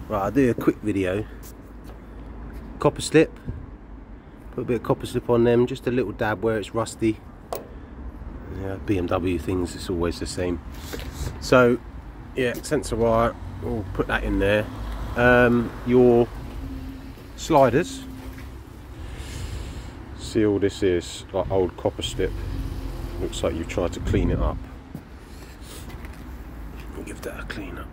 Right, I'll do a quick video. Copper slip. Put a bit of copper slip on them, just a little dab where it's rusty. Yeah, BMW things, it's always the same. So, yeah, sensor wire, we'll put that in there. Your sliders. See, all this is like old copper slip. Looks like you've tried to clean it up. We'll give that a clean up.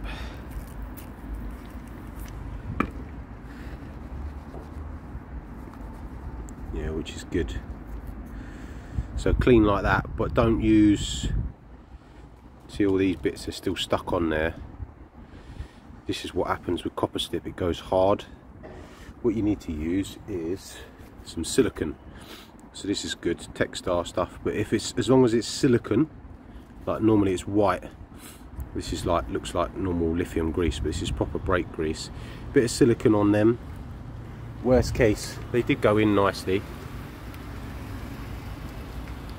Yeah, which is good. So clean like that, but don't use, see all these bits are still stuck on there. This is what happens with copper slip, it goes hard. What you need to use is some silicone. So this is good textile stuff, but if it's, as long as it's silicone, like normally it's white, this is like, looks like normal lithium grease, but this is proper brake grease. Bit of silicone on them. Worst case, they did go in nicely.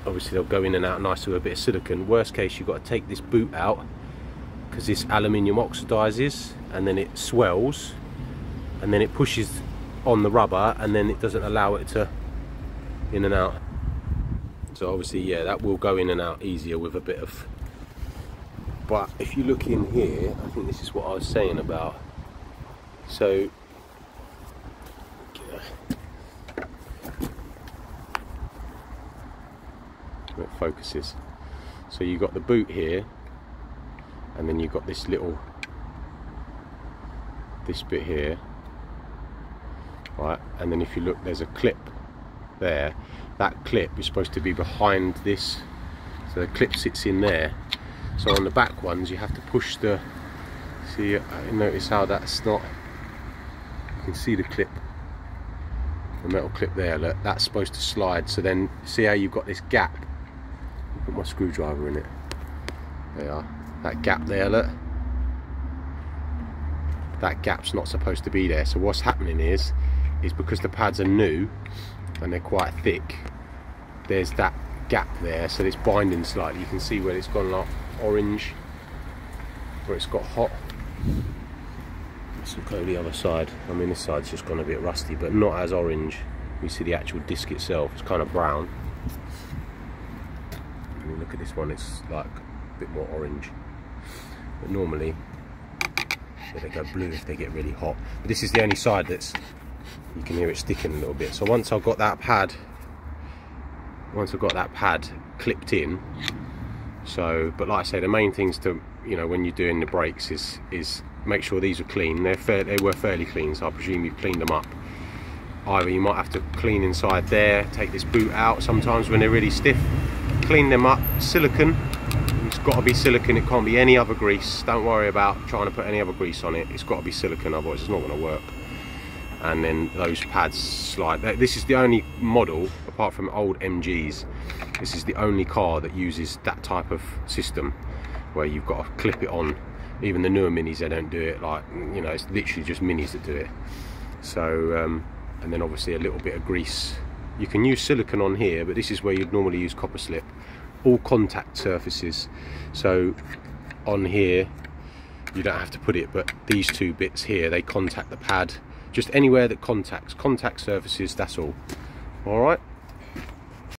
Obviously they'll go in and out nice with a bit of silicone. Worst case, you've got to take this boot out because this aluminium oxidizes and then it swells and then it pushes on the rubber and then it doesn't allow it to in and out. So obviously, yeah, that will go in and out easier with a bit of, but if you look in here, I think this is what I was saying about. So it focuses. So you got the boot here, and then you've got this little, this bit here, right? And then if you look, there's a clip there. That clip is supposed to be behind this, so the clip sits in there. So on the back ones, you have to push the. See, notice how that's not. You can see the clip, the metal clip there. Look, that's supposed to slide. So then, see how you've got this gap. Put my screwdriver in it. There you are. That gap there, look. That gap's not supposed to be there. So what's happening is because the pads are new and they're quite thick, there's that gap there, so it's binding slightly. You can see where it's gone like orange, where it's got hot. Let's look over the other side. I mean, this side's just gone a bit rusty, but not as orange. You see the actual disc itself, it's kind of brown. Look at this one, it's like a bit more orange, but normally they go blue if they get really hot. But this is the only side that's, you can hear it sticking a little bit. So once I've got that pad clipped in, so, but like I say, the main things to, you know, when you're doing the brakes is make sure these are clean. They were fairly clean, so I presume you've cleaned them up. Either you might have to clean inside there, take this boot out sometimes when they're really stiff, clean them up. Silicone, it's got to be silicone, it can't be any other grease. Don't worry about trying to put any other grease on it, it's got to be silicone, otherwise it's not going to work. And then those pads slide. This is the only model, apart from old MGs, this is the only car that uses that type of system where you've got to clip it on. Even the newer Minis, they don't do it. Like, you know, it's literally just Minis that do it. So and then obviously a little bit of grease. You can use silicone on here, but this is where you'd normally use copper slip. All contact surfaces. So on here, you don't have to put it, but these two bits here, they contact the pad. Just anywhere that contact surfaces, that's all. All right.